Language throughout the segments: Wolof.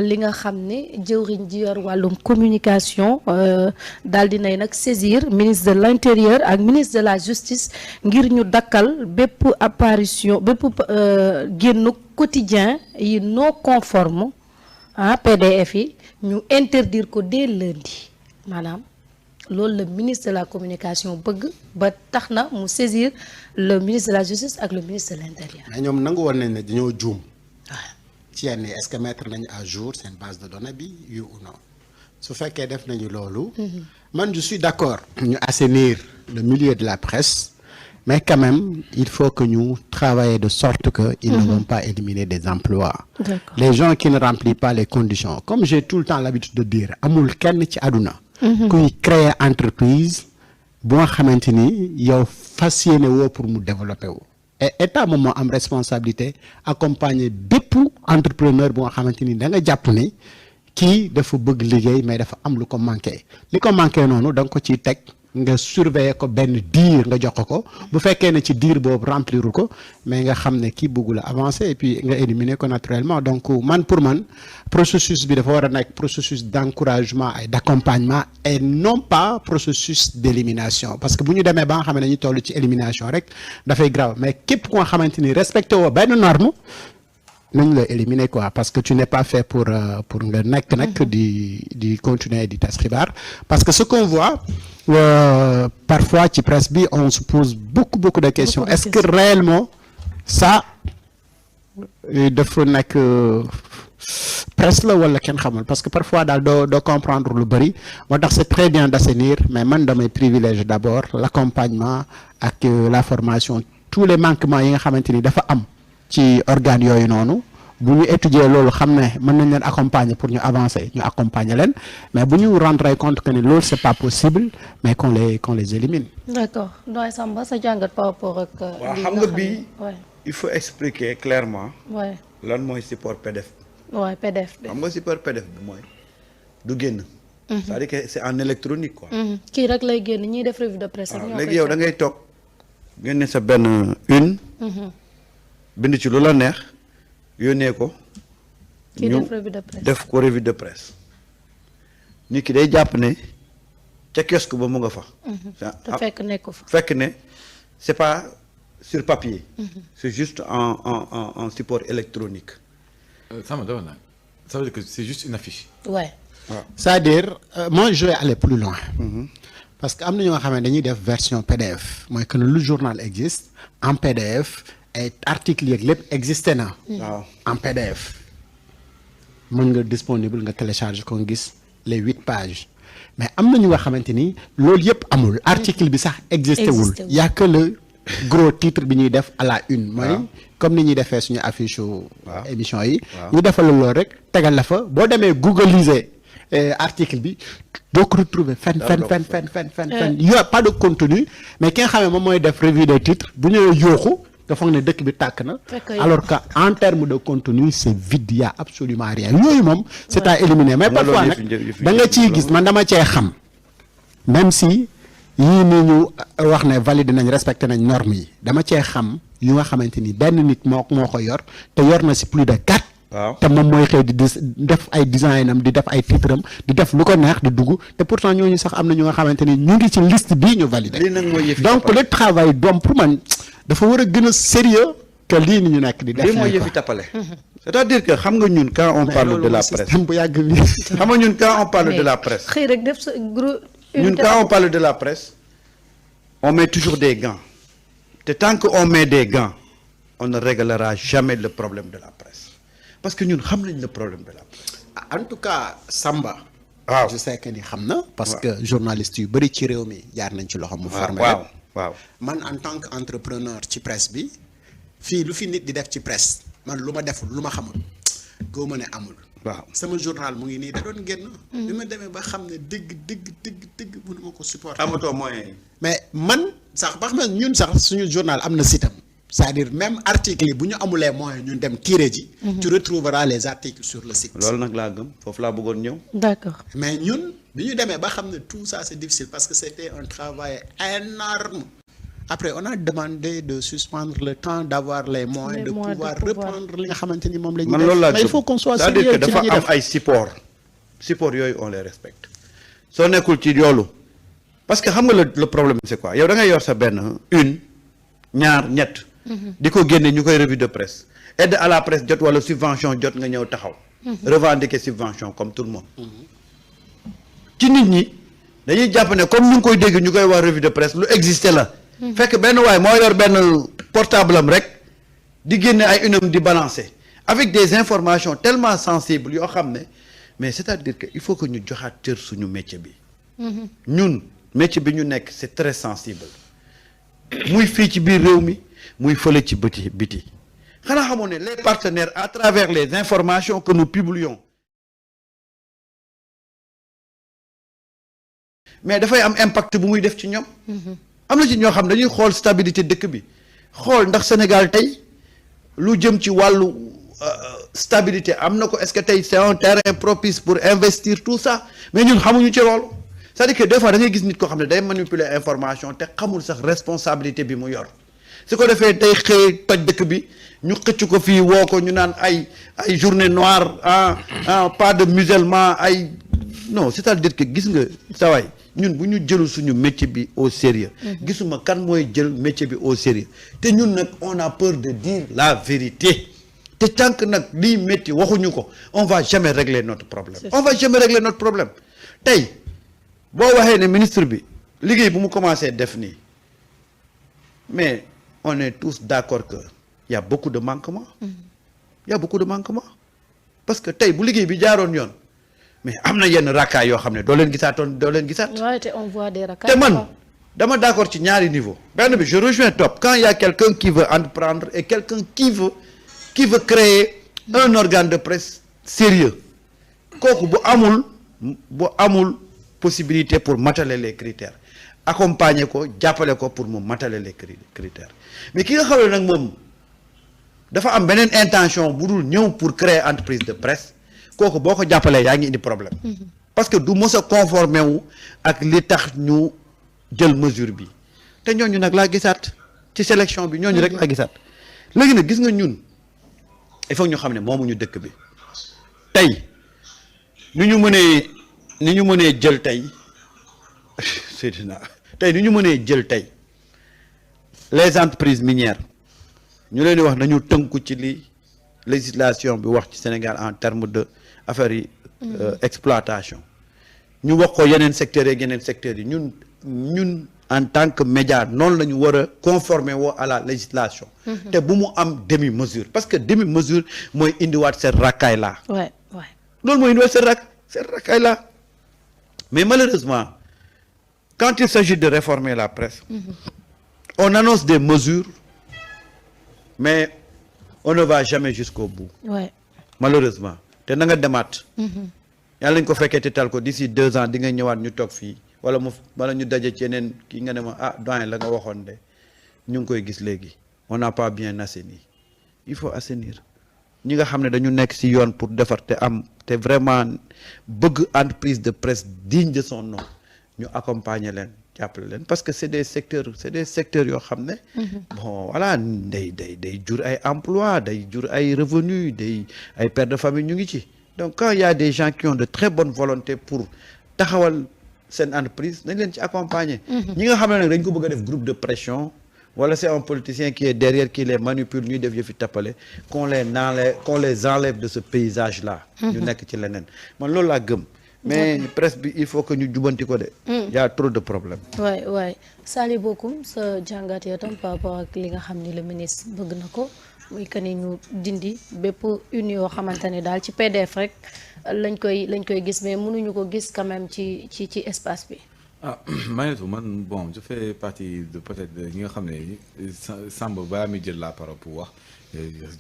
li nga xam ne jëwriñ ji yor wàllum communication daal di nay nag saisir ministre de l'intérieur ak ministre de la justice ngir ñu dakkal bépp apparition bépp génn quotidien yi non conforme PDF yi ñu interdire ko dès lundi maanaam loolu le ministre de la communication bëgg ba tax na mu saisir le ministre de la justice ak le ministre de l'intérieur. mais ñoom nangu woon nañ ne dañoo juum. ci yenn est-ce que mettre nañu à jour seen base de données bi oui ou non su fekkee def nañu loolu. man je suis d'accord. ñu assainir le milieu de la presse mais quand même il faut que ñu travailler de sorte que ils ne vont pas éliminer des emplois. D'accord. Les gens qui ne remplissent pas les conditions comme j'ai tout le temps l'habitude de dire amul kenn ci àdduna. kuy créer entreprise bu nga xamante ni yow fas yéene woo pour mu développer wu. et état moom moo am responsabilité accompagner bépp entrepreneur bu nga xamante ni da nga jàpp ne kii dafa bëgg liggéey mais dafa am lu ko manqué li ko manqué noonu da nga ko ciy teg nga surveiller ko benn diir nga jox ko bu fekkee ne ci diir boobu remplirul ko mais nga xam ne kii bëggul a avancer et puis nga éliminer ko naturellement donc pour man processus bi dafa war a nekk processus d'encouragement et d'accompagnement et non pas processus d'élimination parce que bu ñu demee ba nga xam ne dañuy toll ci élimination rek dafay grave mais képp ku nga xamante ni respecté woo benn norme nañ la éliminer quoi parce que tu n'es pas fait pour nga nekk nag di continuer di tas xibaar parce que ce qu'on voit parfois ci presse bi on se pose beaucoup de questions est-ce que réellement ça dafa nekk presse la wala kenn xamul parce que parfois daal doo comprendre lu bari moo tax c'est très bien d'assainir mais man damay privilège d'abord l'accompagnement ak la formation tous les manquements yi nga xamante ni dafa am ci organes yooyu noonu bu ñu étudier loolu xam ne mën nañ leen accompagner pour ñu avancer ñu accompagner leen mais bu ñu rendre compte que ne loolu c'est pas possible mais qu'on les élimine. D'accord Ndoye Samba sa jàngat par rapport ak. waaw xam nga bii il faut expliquer clairement. lan mooy support PDF. PDF bi. xam nga support PDF bi mooy du génn. c'est-à-dire que c'est en électronique quoi. kii rek lay génn ñiy def revue de presse. waaw léegi yow da ngay toog génne sa benn une. bind ci lu la neex yónnee ko. kii def revue de presse def ko revue de presse. nit ki day jàpp ne ca kiosque ba mu nga fa. te fekk nekk fa. fekk ne c'est pas sur papier. c'est juste en support électronique. Ça veut dire que c'est juste une affiche. Ouais. C'est-à-dire moi je vais aller plus loin. Parce que am na ñoo xam ne dañuy def version PDF mooy que le journal existe en PDF. et articles yeeg lépp existé na. waaw en PDF. mën nga disponible nga télécharger ko nga gis les 8 pages mais am na ñu nga xamante ni loolu yëpp amul article bi sax existé wul. y a que le gros titre bi ñuy def à la une. mooy comme ni ñuy defee suñu affiche émission yi. ñu defal loolu rek tegal la fa boo demee googliser article bi doo ko retrouver fenn. y a pas de contenu mais ki nga xam ne moom mooy def revue de titre bu ñëwee yooxu. nga foog ne dëkk bi tàkk na alors que en termes de contenu c'est vide y a absolument rien yooyu moom c'est à éliminer mais parfois nag da nga ciy gis man dama cee xam même si yii nii ñu wax ne valide nañ respecté nañ normes yi dama cee xam yu nga xamante ni benn nit moo ko yor te yor na si plus de 4 te moom mooy xëy di def ay design am di def ay titre am di def lu ko neex di dugg te pourtant ñooñu sax am na ñu nga xamante ni ñu ngi ci liste bii ñu validé donc le travail doom pour man dafa war a gën a sérieux que lii ni ñu nekk di def. lii mooy yëfi tappale. c'est-à-dire que xam nga ñun quand on parle de la presse. bu yàgg bi. xam nga ñun quand on parle de la presse. xëy rek def sa gros. ñun quand on parle de la presse on met toujours des gants te tant que on met des gants on ne réglera jamais le problème de la presse parce que ñun xam nañ le problème de la presse. en tout cas Samba. waaw je sais que ni xam na. parce que journaliste yu bëri ci réew mi jaar nañ ci loxo mu formé. waaw man en tant que entrepreneur ci presse bi fii lu fi nit di def ci presse man lu ma deful lu ma xamul goo ma ne amul. waaw sama journal mu ngi nii da doon génn. bi ma demee ba xam ne dëgg mënu ma ko supporter. amatoo moyen. mais man sax ba xam ne ñun sax suñu journal am na site am c'est-à-dire même article yi bu ñu amulee moyen ñun dem tirer ji. tu retrouveras les articles sur le site. loolu nag laa gëm foofu laa bëggoon ñëw. D'accord. mais ñun bi ñu demee ba xam ne tout ça c'est difficile parce que c'était un travail énorme après on a demandé de suspendre le temps d'avoir les moyens de pouvoir reprendre li nga xamante ni moom la ñuy man def loolu laa mais il faut qu'on soit c'est-à-dire sérieux que ci dafa li ñuy am def. ay support yooyu on les respecte soo nekkul ci yoolu parce que xam nga le problème c'est quoi yow da ngay yor sa benn une ñaar ñett di ko génne ñu koy revue de presse aide à la presse jot wala subvention jot nga ñëw taxaw revendiquer subvention comme tout le monde ci nit ñi dañuy jàpp ne comme ñu ngi koy dégg ñu koy wax revue de presse lu existé la fekk benn waay moo yor benn portable am rek di génne ay unam di balancer avec des informations tellement sensibles yoo xam ne mais c'est-à-dire que il faut que ñu joxaat cër suñu métier bi ñun métier bi ñu nekk c'est très sensible muy fii ci biir réew mi muy fële ci biti xanaa xamoon ne les partenaires à travers les informations que nous publions mais dafay am impact bu muy def ci ñoom am na ci ñoo xam dañuy xool stabilité dëkk bi xool ndax Sénégal tey lu jëm ci wàllu stabilité am na ko est-ce que tey c'est un terrain propice pour investir tout ça mais ñun xamuñu ci loolu c'est-à-dire que des fois da ngay gis nit koo xam ne day manipuler information te xamul sax responsabilité bi mu yor su ko defee day xëy toj dëkk bi ñu xëcc ko fii woo ko ñu naan ay journée noire pas de musulmans ay non c'est-à-dire que gis nga sawaay ñun bu ñu jëlu suñu métier bi au sérieux gisuma kan mooy jël métier bi au sérieux te ñun nag on a peur de dire la vérité te tant que nag lii métti waxuñu ko on va jamais régler notre problème tey boo waxee ne ministre bi liggéey bu mu commencé def nii mais on est tous d'accord que y a beaucoup de manquements parce que tey bu liggéey bi jaaroon yoon mais am na yenn rakkaay yoo xam ne doo leen gisaat. waaye te on voit des rakkaay. te man dama d'accord ci ñaari niveau benn bi je rejoins Top quand il y a quelqu'un qui veut entreprendre et quelqu'un qui veut créer un organe de presse sérieux kooku bu amul possibilité pour mataler les critères accompagner ko jàppale ko pour mu mataler les critères mais ki nga xam ne nag moom dafa am beneen intention bu dul ñëw pour créer entreprise de presse kooku boo ko jàppalee yaa ngi indi problème parce que du mës a conformer wu ak li tax ñu jël mesure bi te ñooñu nag laa gisaat ci sélection bi ñooñu rek laa gisaat léegi nag gis nga ñun il faut ñu xam ne moomuñu dëkk bi tey ni ñu mënee jël tey Seydina tey ni ñu mënee jël tey les entreprises minières ñu leen di wax nañu tënku ci li législation bi wax ci Sénégal en termes de affaires yi exploitation ñu wax ko yeneen secteurs yi ñun en tant que média noonu la ñu war a conformer woo à la législation te bu mu am demi mesure parce que demi mesure mooy indiwaat seen rakkaay laa loolu mooy indiwaat seen rakkaay laa mais malheureusement quand il s'agit de réformer la presse on annonce des mesures mais on ne va jamais jusqu'au bout malheureusement te na nga demaat yàlla nañ ko fekkee te tal ko d'ici 2 ans di nga ñëwaat ñu toog fii wala ñu daje ci yeneen kii nga ne ma doyen la nga waxoon de ñu ngi koy gis léegi on n'a pas bien assaini il faut assainir ñi nga xam ne dañu nekk ci yoon pour defar te vraiment bëgg entreprise de presse digne de son nom ñu accompagner leen jàppale leen parce que c'est des secteurs yoo xam ne bon voilà day jur ay emploi day jur ay revenus ay pères de famille ñu ngi ci donc quand il y a des gens qui ont de très bonnes volontés pour taxawal seen entreprise nañ leen ci accompagner ñi nga xam ne nag dañ ko bëgg a def groupe de pression wala c'est un politicien qui est derrière qui les manipule ñuy def yëfi tappale qu'on les enlève de ce paysage là ñu nekk ci leneen man loolu laa gëm mais presse bi il faut que ñu jubanti ko de y a trop de problèmes waay Sali Bokoum sa jàngat yow tam par rapport ak li nga xam ni le ministre bëgg na ko muy que ni ñu dindi bépp une yoo xamante ne daal ci PDF rek lañ koy gis mais mënuñu ko gis quand même ci espace bi Maïtou man bon je fais partie de peut-être ñi nga xam ne Samba balaa muy jël la parole pour wax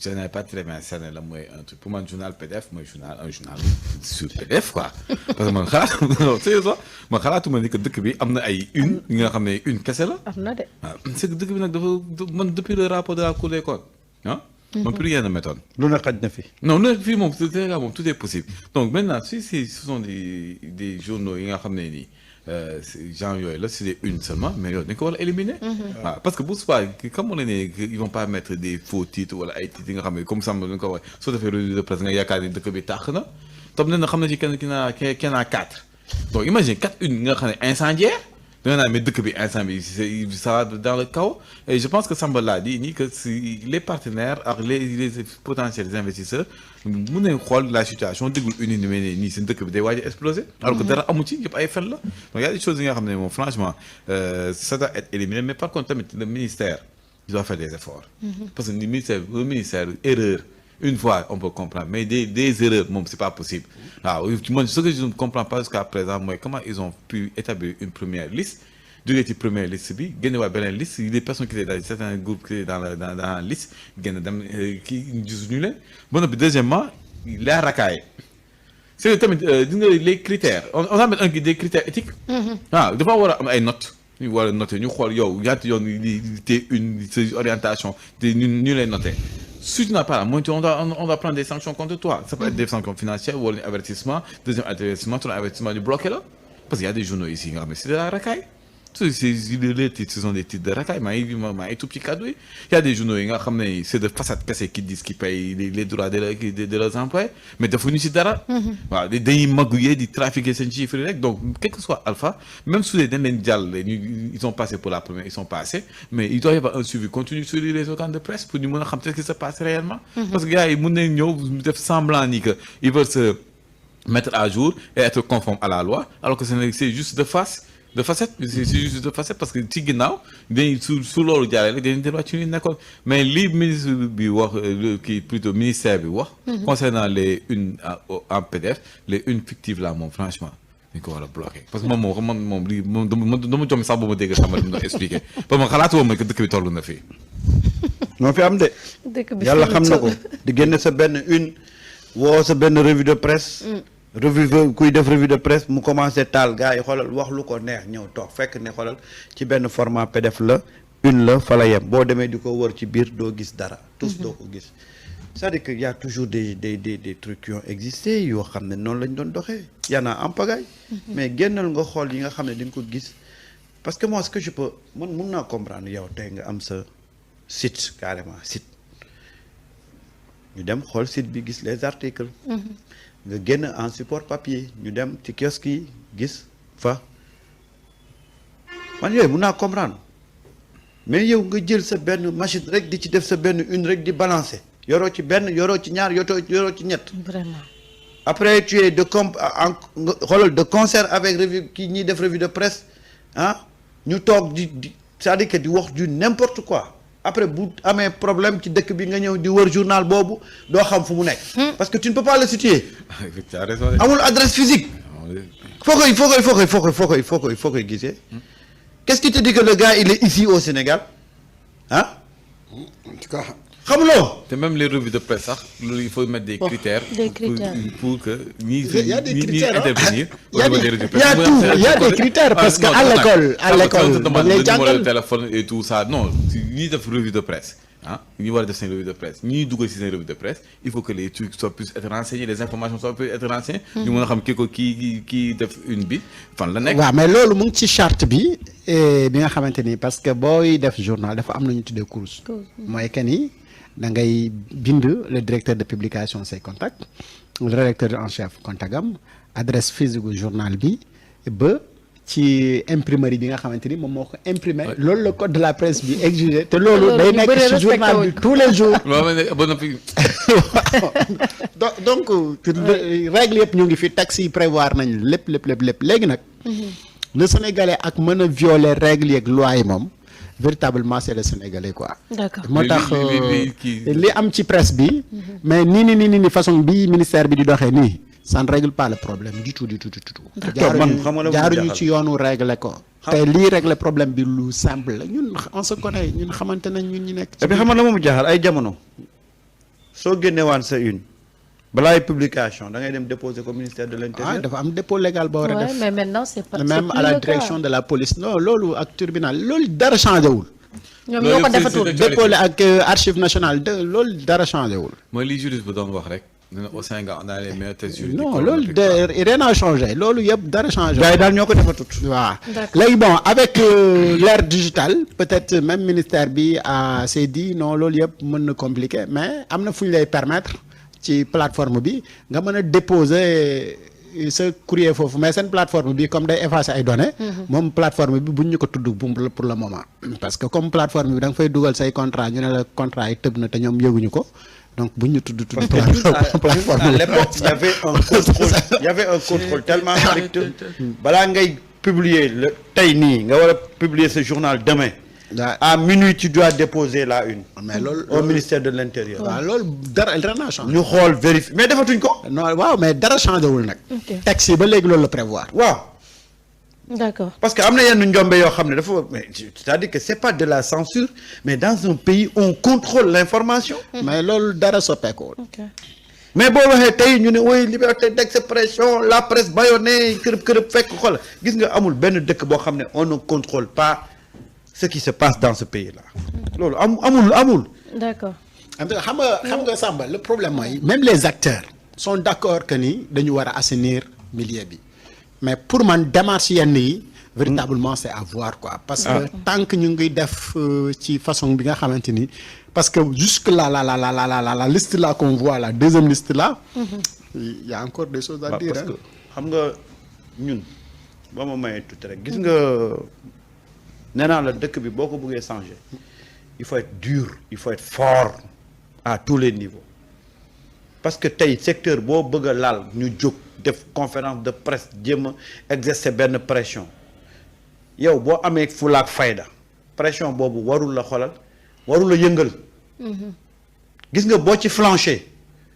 je n'ai pas très bien cerné la mooy un truc pour man journal PDF mooy un journal sur PDF quoi parce que man sérieusement man xalaatuma ni que dëkk bi am na ay une yi nga xam ne une kese la am na de c'est que dëkk bi nag dafa man depuis le rapport de la Cour des comptes man plus rien ne m'étonne lu na xaj na fi non lu nekk fii moom Sénégal moom tout est possible donc maintenant si ce sont des journaux yi nga xam ne nii gens yooyu la c'est une seulement mais yow dañ ko war a éliminer. waaw parce que bu subaa comme on est né ils vont pas mettre des faux titres wala ay titres yi nga xam ne comme Samba dañ ko waxee soo defee revue de presse nga yaakaar ni dëkk bi tàq na toog na xam na ci kenn kenn à 4 donc imagine 4 une nga xam ne incendiaire. da nga naan mais dëkk bi instant bi ça va dans le chaos et je pense que Samba l'a dit ni que si les partenaires ak les potentiels investisseurs mun nañu xool la situation déglu une ni mel nii seen dëkk bi day waaj a exploser alors que dara amu ci yëpp ay fen la donc y a des choses yi nga xam ne moom franchement ça doit être éliminé mais par contre tamit le ministère il doit faire des efforts parce que le ministère erreur une fois on peut comprendre mais des erreurs moom c'est pas possible waaw man ce que je ne comprends pas jusqu'à présent mooy comment ils ont pu établir une première liste jógee ci première liste bi génne waa beneen liste les personnes qui étaient dans certains groupes qui étaient dans la liste génn dem kii gisuñu leen ba noppi deuxièmement la racaille c'est tamit di nga les critères on va mettre des critères éthiques waaw dafa war a am ay notes ñu war a noter ñu xool yow ñaata yoon li te une orientation te ñu lay noter si tu n'as pas la moitié, on doit prendre des sanctions contre toi. Ça peut être des sanctions financières ou un avertissement. Deuxième avertissement, ton avertissement du bloqué là. Parce qu'il y a des journaux ici, mais c'est de la racaille. Les titres, ce sont des titres de racaille. Mais tout petit cadeau. Il y a des journaux, c'est de façade cassée qui disent qu'ils payent les droits de leurs employés. Mais de fournir d'ara. Des magouillés, des trafiqués, c'est un chiffre. Donc, quel que soit Alpha, même sous les ils sont passés pour la première, ils sont passés. Mais il doit y avoir un suivi continu sur les organes de presse pour nous montrer ce qui se passe réellement. Parce que gars, ils font semblant qu'ils veulent se mettre à jour et être conformes à la loi, alors que c'est juste de face. De facette c'est juste de facette parce que ci ginnaaw dañuy su loolu jaaree rek dañuy delluwaat ci li nekkoon mais li ministre bi wax kii plutôt ministère bi wax. concernant les unes en PDF les unes fictives là moom franchement dañ ko war a bloquer parce que moom lii dama jom sax ba ma dégg Samba li mu doon expliqué parce que man xalaatu woon que dëkk bi toll na fii. moo fi am de. dëkk bi yàlla xam na ko di génne sa benn une woo sa benn revue de presse. kuy def revue de presse mu commencé taal gars yi xoolal wax lu ko neex ñëw toog fekk ne xoolal ci benn format PDF la une la fa la yem boo demee di ko wër ci biir doo gis dara. tous doo ko gis c'est-à-dire que y a toujours des trucs qui ont existé yoo xam ne noonu lañ doon doxee y en a en pagaille. mais génnal nga xool yi nga xam ne di nga ko gis parce que moi ce que je peux mun naa comprendre yow tey nga am sa site carrément site ñu dem xool site bi gis les articles. nga génn en support papier ñu dem ci kiosque yi gis fa man yooyu mun naa comprendre mais yow nga jël sa benn machine rek di ci def sa benn une rek di balancer yoroo ci benn yoroo ci ñaar yoroo ci ñett. Vraiment. Après tu es de concert avec revue kii ñiy def revue de presse ah ñu toog di c'est-à-dire que di wax du n'importe quoi. Après bu amee problème ci dëkk bi nga ñëw di wër journal boobu doo xam fu mu nekk. parce que tu ne peux pas le situer. amul adresse physique. foo koy gisee. qu'est-ce qui te dit que le gars il est ici au Sénégal ah. en tout cas. xamuloo. te même les revues de presse sax loolu il faut mettre des critères. pour que ñi intervenir. il y a des critères parce que à l'école dañ lay jàngal numéro de téléphone et tout ça non ñi def revue de presse ah ñi war a def seen revue de presse ñi duggal ci seen revue de presse il faut que les trucs puissent être renseignés les informations puissent être renseignées. ñu mën a xam kii def une bi fan la nekk. waaw mais loolu mu ngi ci charte bi nga xamante ni parce que booy def journal dafa am lu ñu tuddee course. mooy que ni. da ngay bind le directeur de publication ses contacts le rédacteur en chef contactam adresse physique du journal bi ba ci imprimerie bi nga xamante ni moom moo ko imprimé. loolu le code de la presse bi exigé. te loolu day nekk ci journal bi tous les jours. donc règle yëpp ñu ngi fi taxi yi prévoir nañ lépp léegi nag. le Sénégalais ak mën a violer règle yeeg loi yi moom. véritablement c'est le Sénégalais quoi. D'accord. moo tax li am ci presse bi. mais nii façon bi ministère bi di doxee nii ça ne règle pas le problème du tout. jaaruñu ci yoonu régler ko. te lii régler problème bi lu simple la ñun on se connaît ñun xamante nañ ñun ñi nekk. et puis xam nga la moomu jaaxal ay jamono soo génnewaan sa une balaay publication da ngay dem déposer ko ministère de l'Intérieur. dafa am dépôt légal boo war a def. mais maintenant c'est pas même à la direction de la police non loolu ak tribunal loolu dara changé wul. ñoom ñoo ko defatul dépôt ak archive nationale loolu dara changé wul. mooy li juriste bu doon wax rek Au Sénégal on a les meilleurs tests non juridiques. loolu de rien n'a changé loolu yëpp dara changé. gars yi daal ñoo ko defatut. waaw D'accord. léegi bon avec l'ère digitale peut-être même ministère bi s'est dit non loolu yëpp mën na compliqué mais am na fu ñu lay permettre ci plateforme bi nga mën a déposer sa courrier foofu mais seen plateforme bi comme day effacer ay données. moom plateforme bi buñ ñu ko tudd pour le moment. parce que comme plateforme bi da nga fay dugal say contrat ñu ne la contrat yi tëb na te ñoom yëguñu ko donc buñ ñu tudd plateforme À l'époque, il y avait un contrôle tellement strict. balaa ngay publier le tey nii nga war a publier ce journal demain. à minuit tu dois déposer la une. mais loolu au ministère de l'Intérieur. waaw loolu dara dara changé. ñu xool vérifier mais defatuñ ko. non waaw mais dara changé wul nag. Ok. texte yi ba léegi loolu la prévoir. waaw D'accord. parce que am na yenn njombe yoo xam ne dafa mais c'est-à-dire que c'est pas de la censure mais dans un pays on contrôle l'information. mais loolu dara soppeekuwul. Ok. mais boo waxee tey ñu ne oui liberté d'expression la presse bâillonnée kërëb kërëb fekk xool gis nga amul benn dëkk boo xam ne on ne contrôle pas ce qui se passe dans ce pays là loolu amul. D'accord. xam nga Samba le problème mooy même les acteurs sont d'accord que ni dañu war a assainir milieu bi mais pour man démarche yenn yi véritablement c'est à voir quoi parce que tant que ñu ngi def ci façon bi nga xamante ni parce que jusque là la liste là qu'on voit la deuxième liste là il y a encore des choses à dire parce que xam nga ñun ba ma mayee tuuti rek gis nga nee naa la dëkk bi boo ko bëggee changer il faut être dur il faut être fort à tous les niveaux parce que tey secteur boo bëgg a laal ñu jóg def conférence de presse jéem a exercer benn pression yow boo amee fulaak fayda pression boobu warul la xolal warul la yëngal gis nga boo ci flanché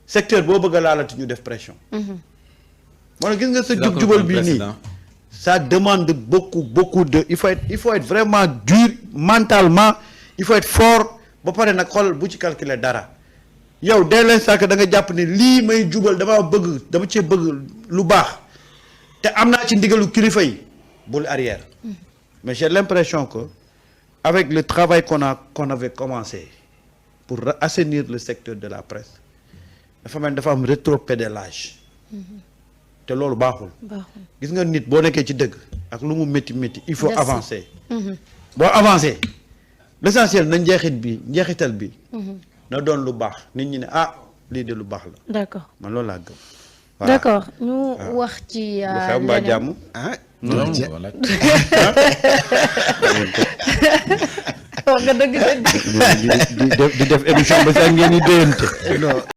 secteur boo bëgg a laalati ñu def pression moo gis nga sa jub-jubal bii nii ça demande beaucoup de il faut être vraiment dur mentalement il faut être fort ba pare nag xoolal bu ci calculer dara yow dès l'instant que da nga jàpp ne lii may jubal dama cee bëgg lu baax te am naa ci ndigalu kilifa yi bul arrière mais j'ai l'impression que avec le travail qu'on avait commencé pour assainir le secteur de la presse dafa mel dafa am rétropédalage te loolu baaxul gis nga nit boo nekkee ci dëgg ak lu mu métti il faut avancer boo avancer l'essentiel na njeexital bi na doon lu baax nit ñi ne lii de lu baax la D'accord. man loolu laa gëm D'accord ñu wax ci lu xew mbaa jàmm non voilà. wax nga dëgg di def émission ba sax ngeen di déyante